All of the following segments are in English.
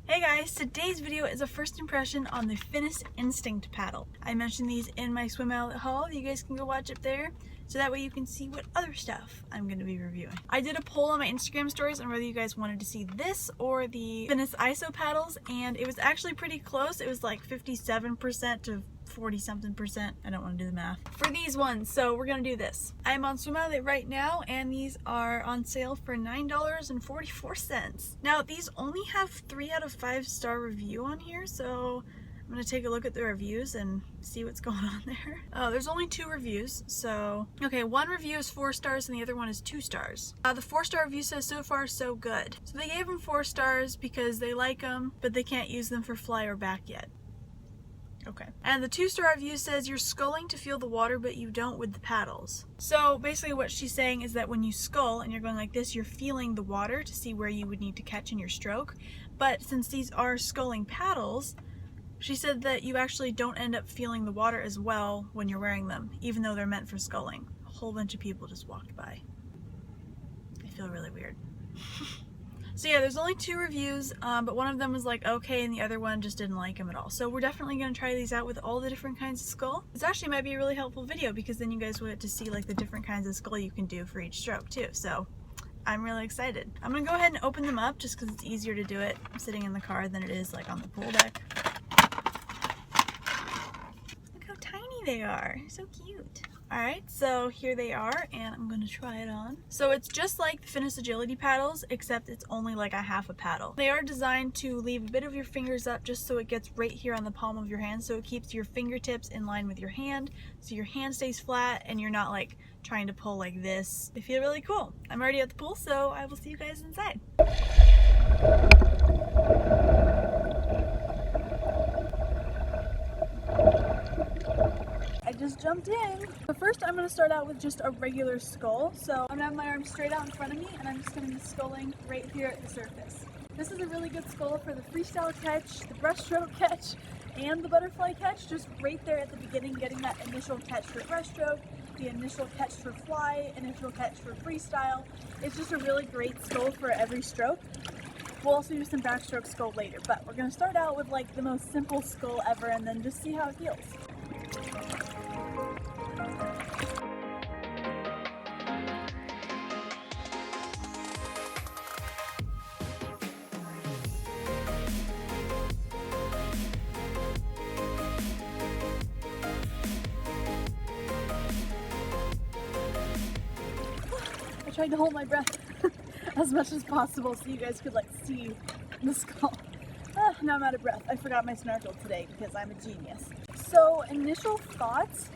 Hey guys, today's video is a first impression on the FINIS Instinct paddle. I mentioned these in my swim outlet haul. You guys can go watch up there, so that way you can see what other stuff I'm going to be reviewing. I did a poll on my Instagram stories on whether you guys wanted to see this or the FINIS ISO paddles, and it was actually pretty close. It was like 57% to 40-something%. I don't want to do the math for these ones, so we're gonna do this. I'm on swim outlet right now, and these are on sale for $9.44. Now these only have 3 out of 5 star review on here, so I'm gonna take a look at the reviews and see what's going on there. Oh, there's only 2 reviews, so okay, one review is 4 stars and the other one is 2 stars. The 4-star review says so far so good. So they gave them 4 stars because they like them, but they can't use them for fly or back yet. Okay. And the 2-star review says you're sculling to feel the water, but you don't with the paddles. So basically what she's saying is that when you scull and you're going like this, you're feeling the water to see where you would need to catch in your stroke. But since these are sculling paddles, she said that you actually don't end up feeling the water as well when you're wearing them, even though they're meant for sculling. A whole bunch of people just walked by. I feel really weird. So yeah, there's only 2 reviews, but one of them was like okay and the other one just didn't like them at all. So we're definitely going to try these out with all the different kinds of skull. This actually might be a really helpful video because then you guys will get to see like the different kinds of skull you can do for each stroke too. So I'm really excited. I'm going to go ahead and open them up just because it's easier to do it sitting in the car than it is like on the pool deck. Look how tiny they are. So cute. Alright, so here they are, and I'm going to try it on. So it's just like the FINIS Agility paddles, except it's only like a half a paddle. They are designed to leave a bit of your fingers up just so it gets right here on the palm of your hand, so it keeps your fingertips in line with your hand, so your hand stays flat and you're not like trying to pull like this. They feel really cool. I'm already at the pool, so I will see you guys inside. Just jumped in. But first I'm going to start out with just a regular skull. So I'm going to have my arm straight out in front of me and I'm just going to be sculling right here at the surface. This is a really good skull for the freestyle catch, the breaststroke catch, and the butterfly catch. Just right there at the beginning, getting that initial catch for breaststroke, the initial catch for fly, initial catch for freestyle. It's just a really great skull for every stroke. We'll also use some backstroke skull later, but we're going to start out with like the most simple skull ever and then just see how it feels. I tried to hold my breath as much as possible so you guys could like see the skull. Now I'm out of breath. I forgot my snorkel today because I'm a genius. So initial thoughts,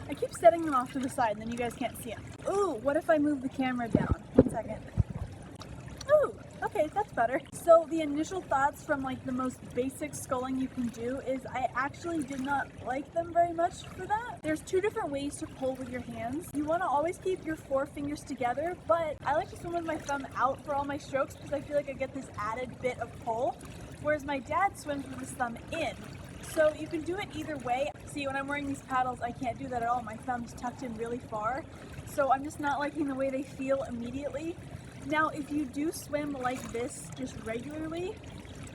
I keep setting them off to the side and then you guys can't see them. Ooh, what if I move the camera down? 1 second. Ooh, okay, that's better. So the initial thoughts from like the most basic sculling you can do is I actually did not like them very much for that. There's 2 different ways to pull with your hands. You want to always keep your 4 fingers together, but I like to swim with my thumb out for all my strokes because I feel like I get this added bit of pull, whereas my dad swims with his thumb in. So you can do it either way. See, when I'm wearing these paddles, I can't do that at all. My thumb's tucked in really far, so I'm just not liking the way they feel immediately. Now, if you do swim like this just regularly,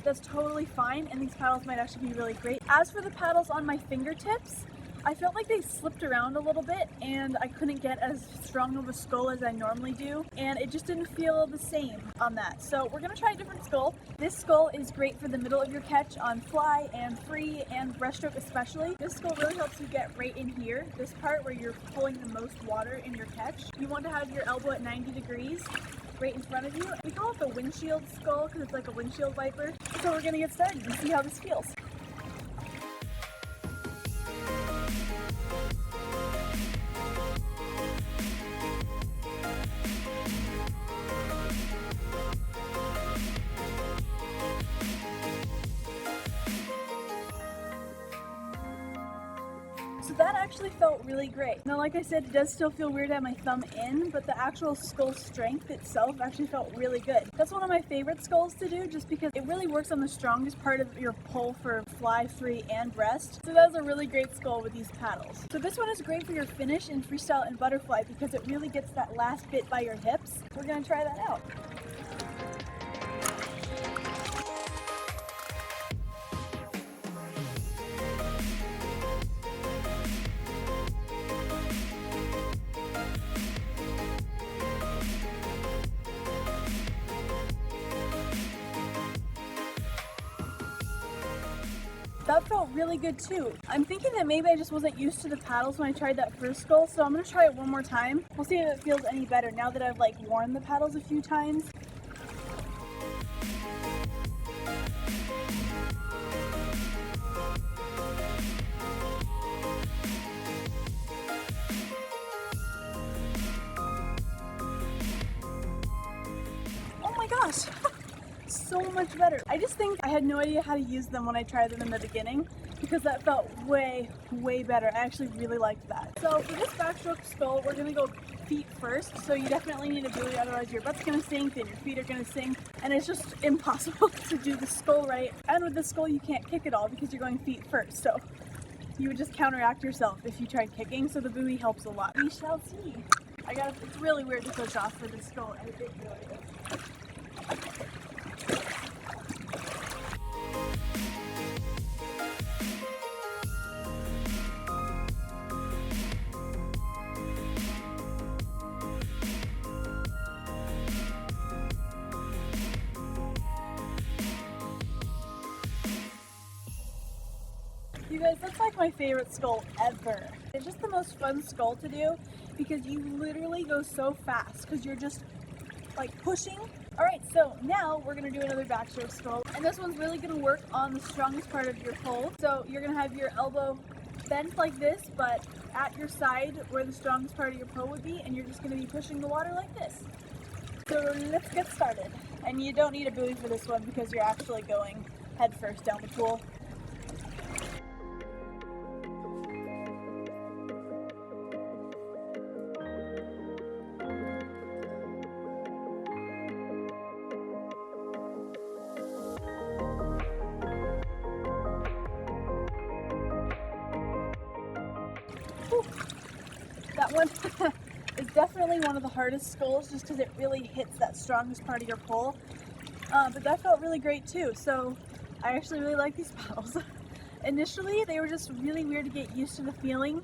that's totally fine, and these paddles might actually be really great. As for the paddles on my fingertips, I felt like they slipped around a little bit and I couldn't get as strong of a skull as I normally do, and it just didn't feel the same on that. So we're going to try a different skull. This skull is great for the middle of your catch on fly and free and breaststroke especially. This skull really helps you get right in here, this part where you're pulling the most water in your catch. You want to have your elbow at 90 degrees right in front of you. We call it the windshield skull because it's like a windshield wiper. So we're going to get started and see how this feels. So that actually felt really great. Now, like I said, it does still feel weird to have my thumb in, but the actual skull strength itself actually felt really good. That's one of my favorite sculls to do just because it really works on the strongest part of your pull for fly, free, and breast. So that was a really great skull with these paddles. So this one is great for your finish in freestyle and butterfly because it really gets that last bit by your hips. We're gonna try that out. That felt really good too. I'm thinking that maybe I just wasn't used to the paddles when I tried that first Skull, so I'm gonna try it one more time. We'll see if it feels any better now that I've like worn the paddles a few times. Oh my gosh! So much better. I just think I had no idea how to use them when I tried them in the beginning because that felt way better. I actually really liked that. So for this backstroke Skull, we're gonna go feet first. So you definitely need a buoy, otherwise your butt's gonna sink, then your feet are gonna sink, and it's just impossible to do the Skull right. And with the Skull, you can't kick at all because you're going feet first. So you would just counteract yourself if you tried kicking. So the buoy helps a lot. We shall see. It's really weird to push off for this Skull. I think you guys, that's like my favorite Skull ever. It's just the most fun Skull to do because you literally go so fast because you're just like pushing. Alright, so now we're going to do another backstroke Skull, and this one's really going to work on the strongest part of your pole. So you're going to have your elbow bent like this, but at your side where the strongest part of your pole would be, and you're just going to be pushing the water like this. So let's get started. And you don't need a buoy for this one because you're actually going head first down the pool. That one is definitely one of the hardest Skulls just because it really hits that strongest part of your pole. But that felt really great too. So I actually really like these paddles. Initially, they were just really weird to get used to the feeling,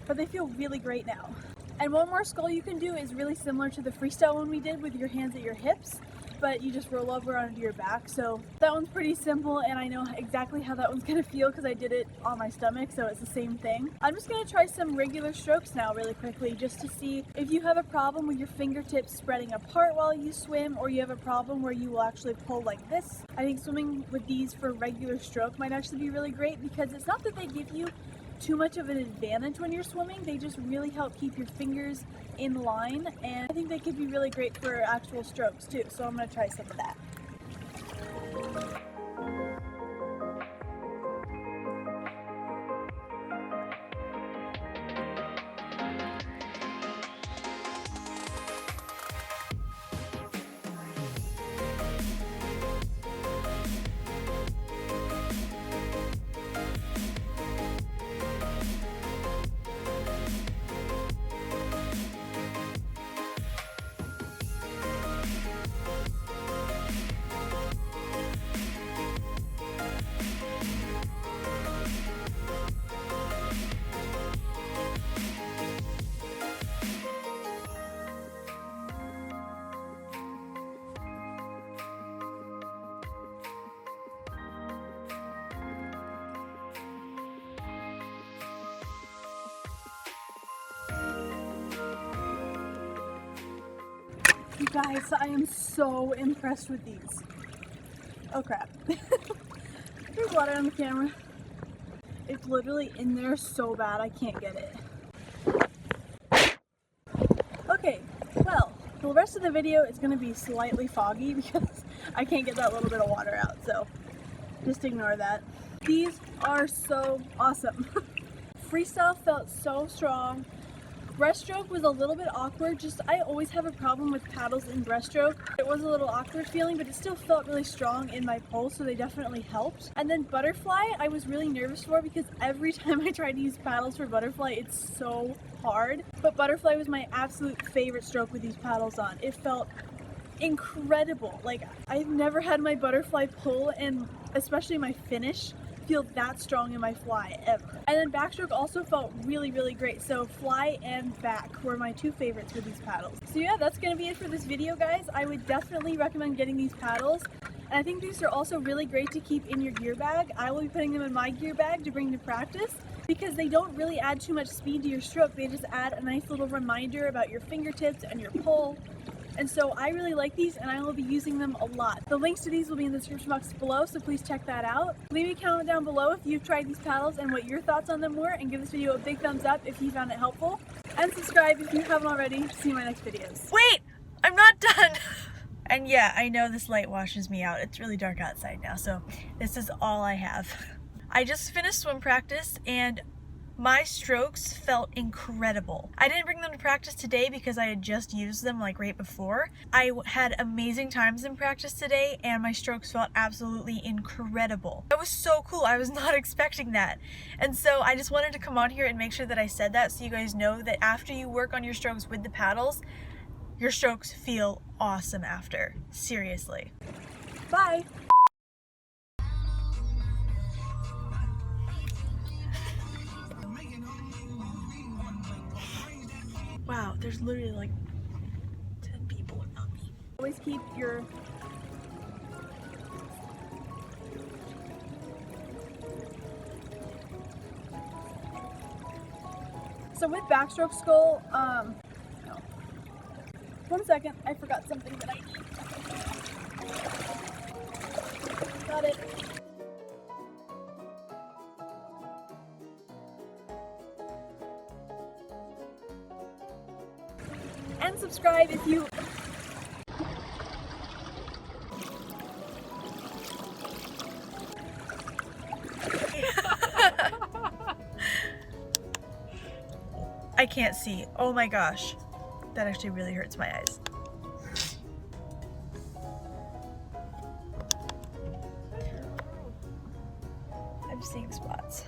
but they feel really great now. And one more Skull you can do is really similar to the freestyle one we did with your hands at your hips, but you just roll over onto your back. So that one's pretty simple, and I know exactly how that one's gonna feel because I did it on my stomach, so it's the same thing. I'm just gonna try some regular strokes now really quickly just to see if you have a problem with your fingertips spreading apart while you swim, or you have a problem where you will actually pull like this. I think swimming with these for regular stroke might actually be really great because it's not that they give you too much of an advantage when you're swimming, they just really help keep your fingers in line, and I think they could be really great for actual strokes too, so I'm going to try some of that. You guys, I am so impressed with these. Oh crap. There's water on the camera. It's literally in there so bad I can't get it. Okay, well, the rest of the video is going to be slightly foggy because I can't get that little bit of water out, so just ignore that. These are so awesome. Freestyle felt so strong. Breaststroke was a little bit awkward, I always have a problem with paddles in breaststroke. It was a little awkward feeling, but it still felt really strong in my pole, so they definitely helped. And then butterfly, I was really nervous for because every time I tried to use paddles for butterfly, it's so hard. But butterfly was my absolute favorite stroke with these paddles on. It felt incredible. Like, I've never had my butterfly pull, and especially my finish, feel that strong in my fly ever. And then backstroke also felt really great. So fly and back were my two favorites with these paddles. So yeah, that's gonna be it for this video, guys. I would definitely recommend getting these paddles. And I think these are also really great to keep in your gear bag. I will be putting them in my gear bag to bring to practice because they don't really add too much speed to your stroke. They just add a nice little reminder about your fingertips and your pull. And so I really like these and I will be using them a lot. The links to these will be in the description box below, so please check that out. Leave me a comment down below if you've tried these paddles and what your thoughts on them were, and give this video a big thumbs up if you found it helpful. And subscribe if you haven't already to see my next videos. Wait! I'm not done! And yeah, I know this light washes me out. It's really dark outside now, so this is all I have. I just finished swim practice and my strokes felt incredible. I didn't bring them to practice today because I had just used them like right before. I had amazing times in practice today and my strokes felt absolutely incredible. That was so cool. I was not expecting that. And so I just wanted to come on here and make sure that I said that so you guys know that after you work on your strokes with the paddles, your strokes feel awesome after. Seriously. Bye. Wow, there's literally like 10 people around me. Always keep your So with backstroke scull, no. 1 second, I forgot something that I need. Got it. And subscribe if you I can't see. Oh my gosh. That actually really hurts my eyes. I'm seeing spots.